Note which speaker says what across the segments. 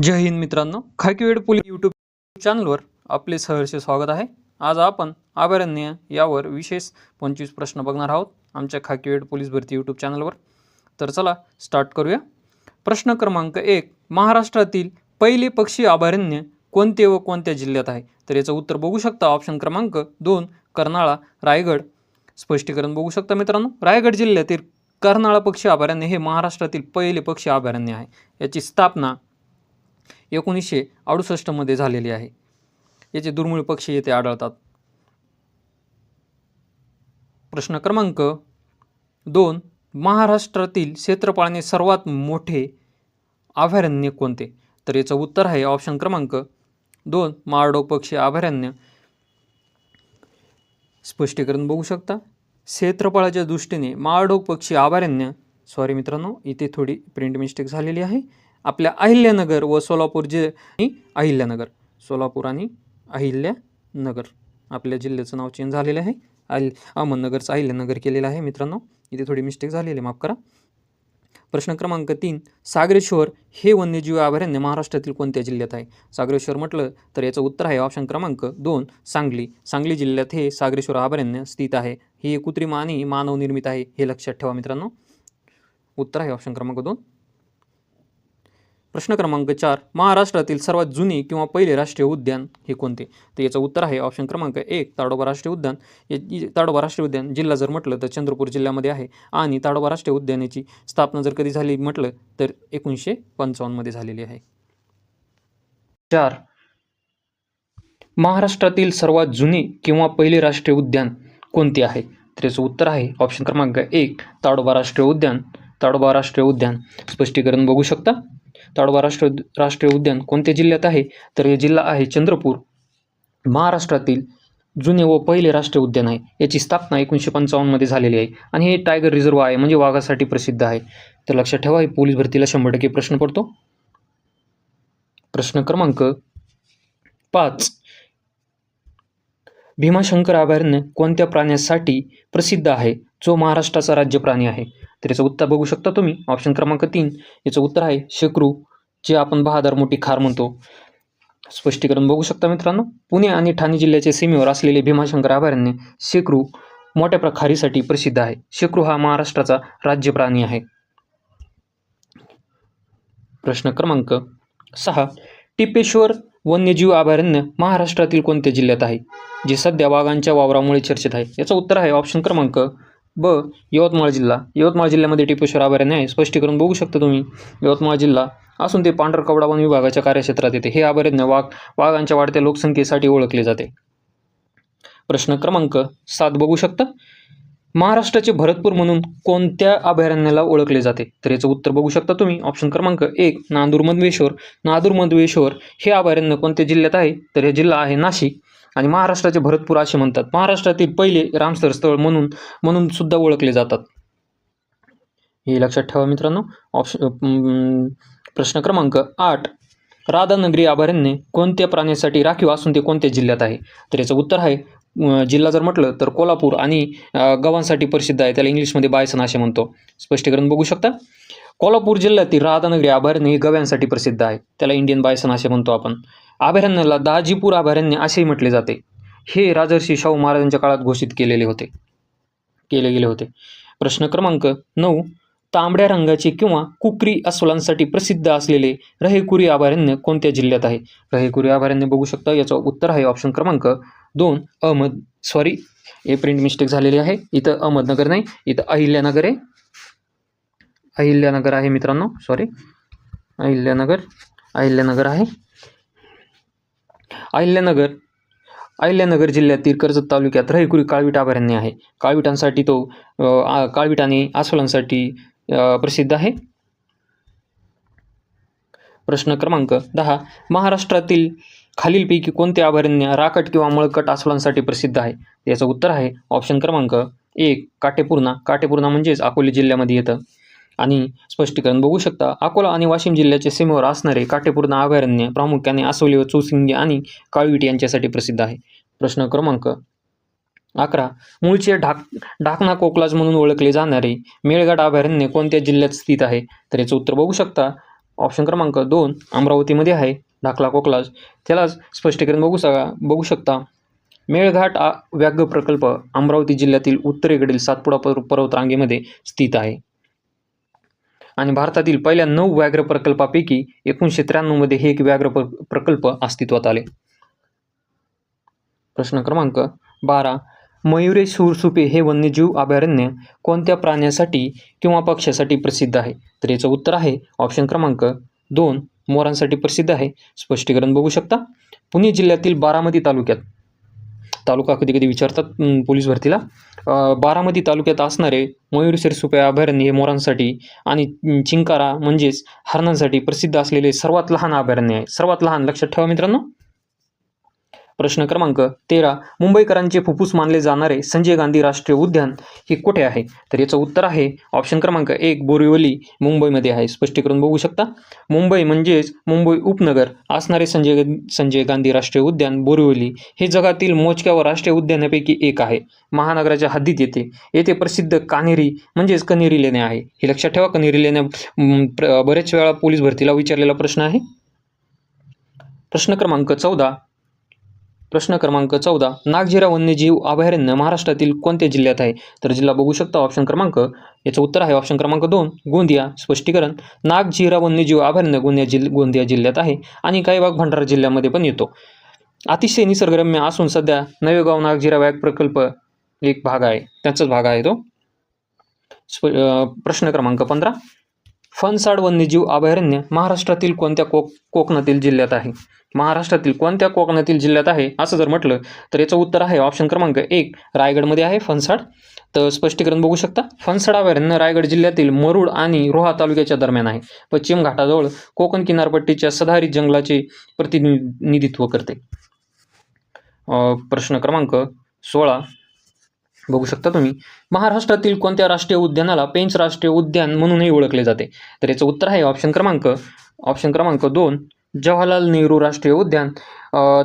Speaker 1: जय हिंद मित्रांनो, खाकीवेड police YouTube चॅनलवर आपले सहर्ष स्वागत आहे. आज आपण अभयारण्य यावर विशेष 25 प्रश्न बघणार आहोत आमच्या खाकीवेड पोलीस भरती यूट्यूब चॅनलवर. तर चला स्टार्ट करूया. प्रश्न क्रमांक 1, महाराष्ट्रातील पहिले पक्षी अभयारण्य कोणते व कोणत्या जिल्ह्यात आहे? तर याचं उत्तर बघू शकता. ऑप्शन क्रमांक 2, कर्नाळा, रायगड. स्पष्टीकरण बघू शकता मित्रांनो. रायगड जिल्ह्यातील कर्नाळा पक्षी अभयारण्य हे महाराष्ट्रातील पहिले पक्षी अभयारण्य आहे. याची स्थापना 1968 मध्ये झालेली आहे. याचे दुर्मिळ पक्षी येथे आढळतात. प्रश्न क्रमांक 2, महाराष्ट्रातील क्षेत्रफळाने सर्वात मोठे अभयारण्य कोणते? तर याचं उत्तर आहे ऑप्शन क्रमांक 2, माळढोक पक्षी अभयारण्य. स्पष्टीकरण बघू शकता. क्षेत्रफळाच्या दृष्टीने माळढोक पक्षी अभयारण्य, सॉरी मित्रांनो इथे थोडी प्रिंट मिस्टेक झालेली आहे. आपल्या अहिल्यानगर व सोलापूर अहिल्यानगर, सोलापूर आणि अहिल्यानगर आपल्या जिल्ह्याचं नाव चेंज झालेलं आहे. अहमदनगरचं अहिल्यानगर केलेलं आहे मित्रांनो, इथे थोडी मिस्टेक झालेली आहे, माफ करा. प्रश्न क्रमांक 3, सागरेश्वर हे वन्यजीव अभयारण्य महाराष्ट्रातील कोणत्या जिल्ह्यात आहे? सागरेश्वर म्हटलं तर याचं उत्तर आहे ऑप्शन क्रमांक 2, सांगली. सांगली जिल्ह्यात हे सागरेश्वर अभयारण्य स्थित आहे. हे कृत्रिम आणि मानव निर्मित आहे, हे लक्षात ठेवा मित्रांनो. उत्तर आहे ऑप्शन क्रमांक 2. प्रश्न क्रमांक 4, महाराष्ट्रातील सर्वात जुने किंवा पहिले राष्ट्रीय उद्यान हे कोणते? तर याचं उत्तर आहे ऑप्शन क्रमांक 1, ताडोबा राष्ट्रीय उद्यान. ताडोबा राष्ट्रीय उद्यान जिल्हा जर म्हटलं तर चंद्रपूर जिल्ह्यामध्ये आहे. आणि ताडोबा राष्ट्रीय उद्यानाची स्थापना जर कधी झाली म्हटलं तर 1955 मध्ये झालेली आहे. 4, महाराष्ट्रातील सर्वात जुने किंवा पहिले राष्ट्रीय उद्यान कोणते आहे? तर याचं उत्तर आहे ऑप्शन क्रमांक 1, ताडोबा राष्ट्रीय उद्यान. ताडोबा राष्ट्रीय उद्यान. स्पष्टीकरण बघू शकता. ताडोबा राष्ट्रीय उद्यान कोणत्या जिल्ह्यात आहे? तर हे जिल्हा आहे चंद्रपूर. महाराष्ट्रातील जुने व पहिले राष्ट्रीय उद्यान आहे. याची स्थापना 1955 मध्ये झालेली आहे. आणि हे टायगर रिझर्व आहे, म्हणजे वाघासाठी प्रसिद्ध आहे. तर लक्षात ठेवा, हे पोलीस भरतीला 100% प्रश्न पडतो. प्रश्न क्रमांक 5, भीमाशंकर अभयारण्य कोणत्या प्राण्यासाठी प्रसिद्ध आहे, जो महाराष्ट्राचा राज्य प्राणी आहे? तर याचं उत्तर बघू शकता तुम्ही. ऑप्शन क्रमांक 3, याचं उत्तर आहे शेकरू, जे आपण बहादर मोठी खार म्हणतो. स्पष्टीकरण बघू शकता मित्रांनो. पुणे आणि ठाणे जिल्ह्याच्या सीमेवर असलेले भीमाशंकर अभयारण्य शेकरू मोठ्या खारीसाठी प्रसिद्ध आहे. शेकरू हा महाराष्ट्राचा राज्य प्राणी आहे. प्रश्न क्रमांक 6, टिपेश्वर वन्यजीव अभयारण्य महाराष्ट्रातील कोणत्या जिल्ह्यात आहे, जे सध्या वाघांच्या वावरामुळे चर्चेत आहे? याचं उत्तर आहे ऑप्शन क्रमांक ब, यवतमाळ जिल्हा. यवतमाळ जिल्ह्यामध्ये टिपेश्वर अभयारण्य आहे. स्पष्टीकरण बघू शकता तुम्ही. यवतमाळ जिल्हा असून ते पांढरकवडा वन विभागाच्या कार्यक्षेत्रात येते. हे अभयारण्य वाघांच्या वाढत्या लोकसंख्येसाठी ओळखले जाते. प्रश्न क्रमांक 7 बघू शकता. महाराष्ट्राचे भरतपूर म्हणून कोणत्या अभयारण्याला ओळखले जाते? तर याचं उत्तर बघू शकता तुम्ही. ऑप्शन क्रमांक 1, नांदूर-मधवेश्वर. नांदूर-मधवेश्वर हे अभयारण्य कोणत्या जिल्ह्यात आहे? तर हे जिल्हा आहे नाशिक. आणि महाराष्ट्राचे भरतपूर असे म्हणतात. महाराष्ट्रातील पहिले रामसर स्थळ म्हणून सुद्धा ओळखले जातात. हे लक्षात ठेवा मित्रांनो. प्रश्न क्रमांक 8, राधानगरी अभयारण्य कोणत्या प्राण्यासाठी राखीव असून ते कोणत्या जिल्ह्यात आहे? तर याचं उत्तर आहे, जिल्हा जर म्हटलं तर कोल्हापूर आणि गव्हांसाठी प्रसिद्ध आहे. त्याला इंग्लिशमध्ये बायसन असे म्हणतो. स्पष्टीकरण बघू शकता. कोल्हापूर जिल्ह्यातील राधानगरी अभयारण्य हे गव्यांसाठी प्रसिद्ध आहे. त्याला इंडियन बायसन असे म्हणतो आपण. अभयारण्याला दाजीपूर अभयारण्य असेही म्हटले जाते. हे राजर्षी शाहू महाराजांच्या काळात घोषित केले गेले होते. प्रश्न क्रमांक 9, तांबड्या रंगाचे किंवा कुकरी अस्वलांसाठी प्रसिद्ध असलेले रहेकुरी अभयारण्य कोणत्या जिल्ह्यात आहे? रहेकुरी अभयारण्य बघू शकता. याचं उत्तर आहे ऑप्शन क्रमांक 2, हे प्रिंट मिस्टेक झालेली आहे. इथं अहमदनगर नाही, इथं अहिल्यानगर आहे. अहिल्यानगर आहे मित्रांनो, सॉरी, अहिल्यानगर आहे. अहिल्यानगर जिल्ह्यातील कर्जत तालुक्यात रहेकुरी काळवीट अभयारण्य आहे. काळविटांसाठी काळवीट आणि अस्वलांसाठी प्रसिद्ध आहे. प्रश्न क्रमांक 10, महाराष्ट्रातील खालीलपैकी कोणते अभयारण्य राकट किंवा मळकट अस्वलांसाठी प्रसिद्ध आहे? याचं उत्तर आहे ऑप्शन क्रमांक 1, काटेपूर्णा. काटेपूर्णा म्हणजेच अकोले जिल्ह्यामध्ये येतं. आणि स्पष्टीकरण बघू शकता. अकोला आणि वाशिम जिल्ह्याच्या सीमेवर असणारे काटेपूर्णा अभयारण्य प्रामुख्याने अस्वले व चौसिंगी आणि काळवीट यांच्यासाठी प्रसिद्ध आहे. प्रश्न क्रमांक 11, मूळचे ढाकणा कोकलाज म्हणून ओळखले जाणारे मेळघाट अभयारण्य कोणत्या जिल्ह्यात स्थित आहे? तर याचं उत्तर बघू शकता. ऑप्शन क्रमांक 2 अमरावतीमध्ये आहे ढाकला कोकलाज. त्याला स्पष्टीकरण बघू शकता. मेळघाट व्याघ्र प्रकल्प अमरावती जिल्ह्यातील उत्तरेकडील सातपुडा पर्वतरांगेमध्ये स्थित आहे आणि भारतातील पहिल्या 9 व्याघ्र प्रकल्पापैकी 1993 मध्ये हे एक व्याघ्र प्रकल्प अस्तित्वात आले. प्रश्न क्रमांक 12 मयुरे सुरसुपे हे वन्यजीव अभयारण्य कोणत्या प्राण्यासाठी किंवा पक्ष्यासाठी प्रसिद्ध आहे? तर याचं उत्तर आहे ऑप्शन क्रमांक 2 मोरांसाठी प्रसिद्ध आहे. स्पष्टीकरण बघू शकता. पुणे जिल्ह्यातील बारामती तालुका कधी कधी विचारतात पोलीस भरतीला. बारामती तालुक्यात असणारे मयूर सुरसुपे अभयारण्य हे मोरांसाठी आणि चिंकारा म्हणजेच हरणांसाठी प्रसिद्ध असलेले सर्वात लहान अभयारण्य आहे. सर्वात लहान, लक्षात ठेवा मित्रांनो. प्रश्न क्रमांक 13 मुंबईकरांचे फुफ्फुस मानले जाणारे संजय गांधी राष्ट्रीय उद्यान हे कुठे आहे? तर याचं उत्तर आहे ऑप्शन क्रमांक 1 बोरिवली मुंबईमध्ये आहे. स्पष्टीकरण बघू शकता. मुंबई म्हणजेच मुंबई उपनगर असणारे संजय गांधी राष्ट्रीय उद्यान बोरिवली हे जगातील मोजक्या राष्ट्रीय उद्यानापैकी एक आहे. महानगराच्या हद्दीत येते. येथे प्रसिद्ध कान्हेरी म्हणजेच कन्हेरी लेण्या आहे. हे लक्षात ठेवा. कन्हेरी लेण्या बरेच वेळा पोलीस भरतीला विचारलेला प्रश्न आहे. प्रश्न क्रमांक 14 नागझिरा वन्यजीव अभयारण्य महाराष्ट्रातील कोणत्या जिल्ह्यात आहे? तर जिल्हा बघू शकता. ऑप्शन क्रमांक, याचं उत्तर आहे ऑप्शन क्रमांक 2 गोंदिया. स्पष्टीकरण नागझिरा वन्यजीव अभयारण्य गोंदिया जिल्ह्यात आहे आणि काही भाग भंडारा जिल्ह्यामध्ये पण येतो. अतिशय निसर्गरम्य असून सध्या नवेगाव नागझिरा व्याघ्र प्रकल्प एक भाग आहे, त्याचाच भाग आहे तो. प्रश्न क्रमांक 15 फणसाड वन्यजीव अभयारण्य महाराष्ट्रातील कोणत्या कोकणातील जिल्ह्यात आहे? महाराष्ट्रातील कोणत्या कोकणातील जिल्ह्यात आहे असं जर म्हटलं तर याचं उत्तर आहे ऑप्शन क्रमांक 1 रायगडमध्ये आहे फणसाड. तर स्पष्टीकरण बघू शकता. फणसाड अभयारण्य रायगड जिल्ह्यातील मुरुड आणि रोहा तालुक्याच्या दरम्यान आहे. पश्चिम घाटाजवळ कोकण किनारपट्टीच्या सदाहरित जंगलाचे प्रतिनिधित्व करते. प्रश्न क्रमांक 16 बघू शकता तुम्ही. महाराष्ट्रातील कोणत्या राष्ट्रीय उद्यानाला पेंच राष्ट्रीय उद्यान म्हणूनही ओळखले जाते? तर याचं उत्तर आहे ऑप्शन क्रमांक 2 जवाहरलाल नेहरू राष्ट्रीय उद्यान.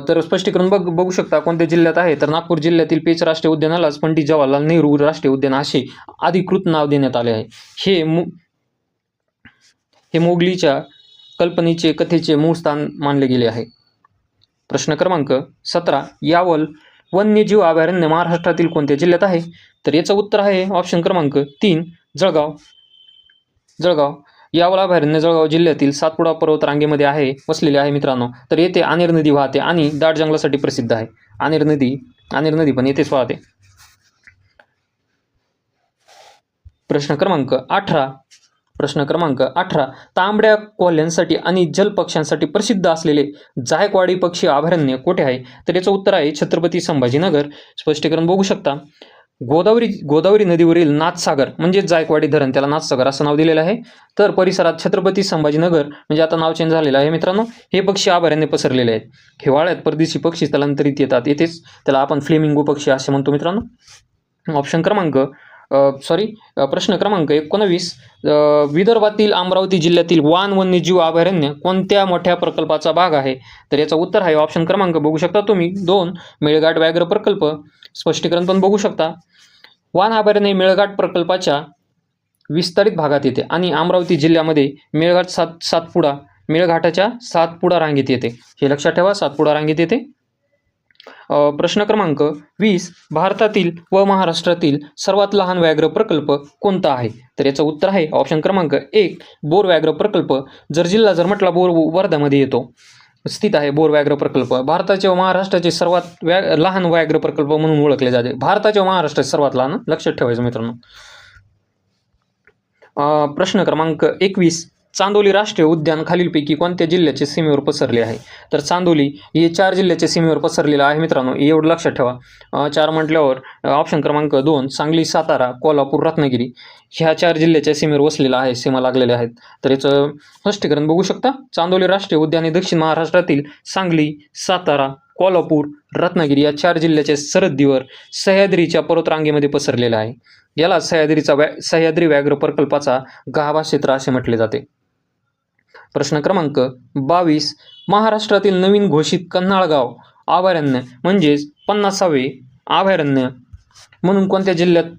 Speaker 1: तर स्पष्टीकरण बघू शकता कोणत्या जिल्ह्यात आहे. तर नागपूर जिल्ह्यातील पेंच राष्ट्रीय उद्यानालाच पंडित जवाहरलाल नेहरू राष्ट्रीय उद्यान असे अधिकृत नाव देण्यात आले आहे. हे मोगलीच्या कल्पनेचे कथेचे मूळ स्थान मानले गेले आहे. प्रश्न क्रमांक 17 यावल वन्यजीव अभयारण्य महाराष्ट्रातील कोणत्या जिल्ह्यात आहे? तर याचं उत्तर आहे ऑप्शन क्रमांक 3 जळगाव. यावल अभयारण्य जळगाव जिल्ह्यातील सातपुडा पर्वतरांगेमध्ये वसलेले आहे मित्रांनो. तर येथे आनेर नदी वाहते आणि दाट जंगलासाठी प्रसिद्ध आहे. आनेर नदी पण येथेच वाहते. प्रश्न क्रमांक 18 तांबड्या कोल्ह्यांसाठी आणि जलपक्ष्यांसाठी प्रसिद्ध असलेले जायकवाडी पक्षी अभयारण्य कुठे आहे? तर याचं उत्तर आहे छत्रपती संभाजीनगर. स्पष्टीकरण बघू शकता. गोदावरी नदीवरील नाथसागर म्हणजे जायकवाडी धरण, त्याला नाथसागर असं नाव दिलेलं आहे. तर परिसरात छत्रपती संभाजीनगर म्हणजे आता नाव चेंज झालेलं आहे मित्रांनो. हे पक्षी अभयारण्य पसरलेले आहेत. हिवाळ्यात परदेशी पक्षी स्थलांतरित येतात. येथेच त्याला आपण फ्लेमिंगो पक्षी असे म्हणतो मित्रांनो. प्रश्न क्रमांक 19 विदर्भातील अमरावती जिल्ह्यातील वान वन्यजीव अभयारण्य कोणत्या मोठ्या प्रकल्पाचा भाग आहे? तर याचं उत्तर आहे ऑप्शन क्रमांक बघू शकता तुम्ही 2 मेळघाट व्याघ्र प्रकल्प. स्पष्टीकरण पण बघू शकता. वान अभयारण्य मेळघाट प्रकल्पाच्या विस्तारित भागात येते आणि अमरावती जिल्ह्यामध्ये मेळघाटाच्या सातपुडा रांगेत येते. हे लक्षात ठेवा, सातपुडा रांगेत येते. प्रश्न क्रमांक 20 भारतातील व महाराष्ट्रातील सर्वात लहान व्याघ्र प्रकल्प कोणता आहे? तर याचं उत्तर आहे ऑप्शन क्रमांक 1 बोर व्याघ्र प्रकल्प. जिल्हा जर म्हटला बोर वर्ध्यामध्ये येतो, स्थित आहे बोर व्याघ्र प्रकल्प. भारताचे व महाराष्ट्राचे सर्वात लहान व्याघ्र प्रकल्प म्हणून ओळखले जाते. भारताचे व महाराष्ट्राचे सर्वात लहान, लक्षात ठेवायचं मित्रांनो. प्रश्न क्रमांक 21 चांदोली राष्ट्रीय उद्यान खालीलपैकी कोणत्या जिल्ह्याच्या सीमेवर पसरले आहे? तर चांदोली हे 4 जिल्ह्याच्या सीमेवर पसरलेलं आहे मित्रांनो. एवढं लक्षात ठेवा. 4 म्हटल्यावर ऑप्शन क्रमांक 2 सांगली, सातारा, कोल्हापूर, रत्नागिरी ह्या 4 जिल्ह्याच्या सीमेवर वसलेला आहे, सीमा लागलेल्या आहेत. तर याचं स्पष्टीकरण बघू शकता. चांदोली राष्ट्रीय उद्यान हे दक्षिण महाराष्ट्रातील सांगली, सातारा, कोल्हापूर, रत्नागिरी या 4 जिल्ह्याच्या सरहद्दीवर सह्याद्रीच्या पर्वतरांगेमध्ये पसरलेला आहे. याला सह्याद्री व्याघ्र प्रकल्पाचा गाभा क्षेत्र असे म्हटले जाते. प्रश्न क्रमांक 22 महाराष्ट्रातील नवीन घोषित कन्हाळगाव अभयारण्य म्हणजेच 50वे अभयारण्य म्हणून कोणत्या जिल्ह्यात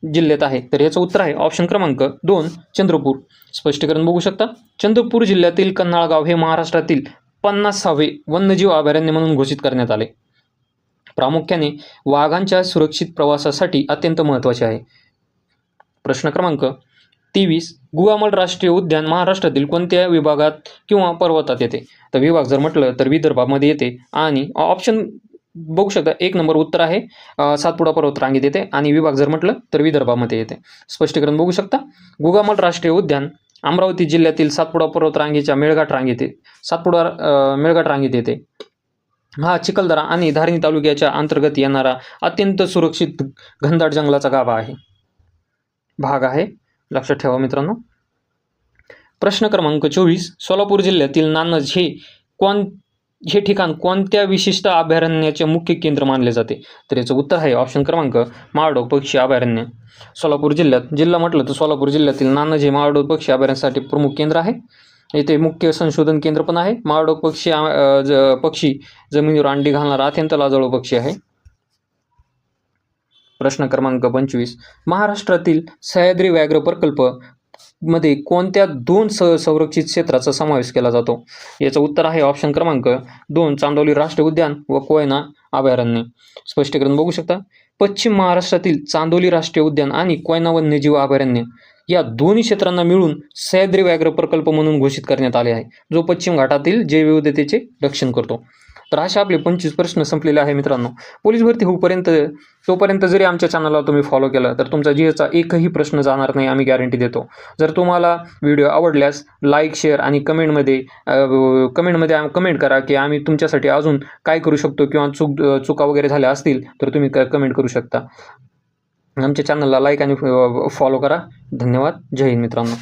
Speaker 1: जिल्ह्यात आहे? तर याचं उत्तर आहे ऑप्शन क्रमांक 2 चंद्रपूर. स्पष्टीकरण बघू शकता. चंद्रपूर जिल्ह्यातील कन्हाळगाव हे महाराष्ट्रातील 50वे वन्यजीव अभयारण्य म्हणून घोषित करण्यात आले. प्रामुख्याने वाघांच्या सुरक्षित प्रवासासाठी अत्यंत महत्त्वाचे आहे. प्रश्न क्रमांक 23 गुहामल राष्ट्रीय उद्यान महाराष्ट्रातील कोणत्या विभागात किंवा पर्वतात येते? तर विभाग जर म्हटलं तर विदर्भामध्ये येते आणि ऑप्शन बघू शकता. 1 नंबर उत्तर आहे सातपुडा पर्वत रांगेत येते आणि विभाग जर म्हटलं तर विदर्भामध्ये येते. स्पष्टीकरण बघू शकता. गुहामल राष्ट्रीय उद्यान अमरावती जिल्ह्यातील सातपुडा पर्वत रांगेच्या मेळघाट रांगेत मेळघाट रांगेत येते. हा चिखलदरा आणि धारणी तालुक्याच्या अंतर्गत येणारा अत्यंत सुरक्षित घनदाट जंगलाचा गाभा भाग आहे. लक्षात ठेवा मित्रांनो. प्रश्न क्रमांक 24 सोलापूर जिल्ह्यातील नान्नज हे ठिकाण कोणत्या विशिष्ट अभयारण्याचे मुख्य केंद्र मानले जाते? तर याचं उत्तर आहे ऑप्शन क्रमांक महाडोक पक्षी अभयारण्य. सोलापूर जिल्हा म्हटलं तर सोलापूर जिल्ह्यातील नान्नज हे महाडोक पक्षी अभयारण्यासाठी प्रमुख केंद्र आहे. येथे मुख्य संशोधन केंद्र पण आहे. महाडोक पक्षी जमिनीवर अंडी घालणारा अत्यंत लाजाळू पक्षी आहे. प्रश्न क्रमांक 25 महाराष्ट्रातील सह्याद्री व्याघ्र प्रकल्प मध्ये कोणत्या 2 संरक्षित क्षेत्राचा समावेश केला जातो? याचं उत्तर आहे ऑप्शन क्रमांक 2 चांदोली राष्ट्रीय उद्यान व कोयना अभयारण्य. स्पष्टीकरण बघू शकता. पश्चिम महाराष्ट्रातील चांदोली राष्ट्रीय उद्यान आणि कोयना वन्यजीव अभयारण्य या दोन्ही क्षेत्रांना मिळून सह्याद्री व्याघ्र प्रकल्प म्हणून घोषित करण्यात आले आहे, जो पश्चिम घाटातील जैवविविधतेचे रक्षण करतो. तर असे आपले 25 प्रश्न संपलेले आहे मित्रांनो. पोलीस भरती तोपर्यंत जरी आमच्या चॅनलला तुम्ही फॉलो केलं तर तुमचा जीएसचा एकही प्रश्न जाणार नाही, आम्ही गॅरंटी देतो. जर तुम्हाला व्हिडिओ आवडल्यास लाईक, शेअर आणि कमेंटमध्ये कमेंट करा की आम्ही तुमच्यासाठी अजून काय करू शकतो किंवा चुका वगैरे झाल्या असतील तर तुम्ही कमेंट करू शकता. आमच्या चॅनलला लाईक आणि फॉलो करा. धन्यवाद. जय हिंद मित्रांनो.